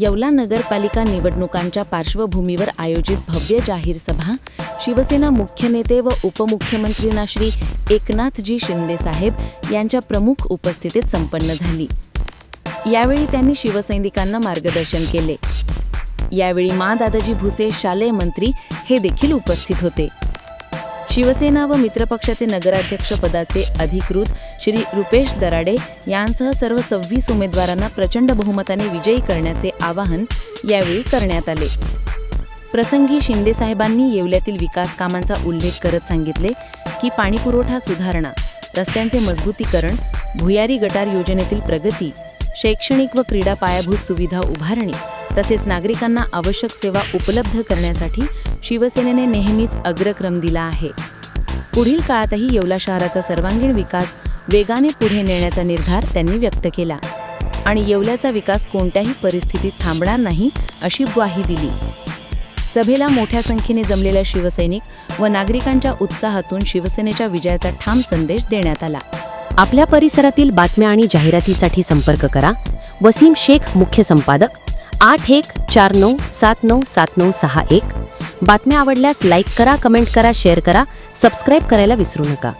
येवला नगरपालिका निवडणुकांच्या पार्श्वभूमीवर आयोजित भव्य जाहीर सभा शिवसेना मुख्य नेते व उपमुख्यमंत्री श्री एकनाथजी शिंदे साहेब यांच्या प्रमुख उपस्थितीत संपन्न झाली। यावेळी त्यांनी शिवसैनिकांना मार्गदर्शन केले। यावेळी दादाजी भुसे शालेय मंत्री हे देखील उपस्थित होते। शिवसेना व मित्रपक्षाचे नगराध्यक्ष पदाचे अधिकृत श्री रुपेश दराडे यांसह सर्व 26 उमेदवारांना प्रचंड बहुमताने विजयी करण्याचे आवाहन यावेळी करण्यात आले। प्रसंगी शिंदे साहेबांनी येवल्यातील विकास कामांचा उल्लेख करत सांगितले की पाणीपुरवठा सुधारणा, रस्त्यांचे मजबूतीकरण, भुयारी गटार योजनेतील प्रगती, शैक्षणिक व क्रीडा पायाभूत सुविधा उभारणी तसेच नागरिकांना आवश्यक सेवा उपलब्ध करण्यासाठी शिवसेनेने नेहमीच अग्रक्रम दिला आहे। पुढील काळातही येवला शहराचा सर्वांगीण विकास वेगाने पुढे नेण्याचा निर्धार त्यांनी व्यक्त केला आणि येवल्याचा विकास कोणत्याही परिस्थितीत थांबणार नाही अशी ग्वाही दिली। सभेला मोठ्या संख्येने जमलेल्या शिवसैनिक व नागरिकांच्या उत्साहातून शिवसेनेच्या विजयाचा ठाम संदेश देण्यात आला। आपल्या परिसरातील बातम्या आणि जाहिरातीसाठी संपर्क करा वसीम शेख, मुख्य संपादक, 8149797961। बातम्या आवडल्यास लाईक करा, कमेंट करा, शेअर करा, सबस्क्राईब करायला विसरू नका।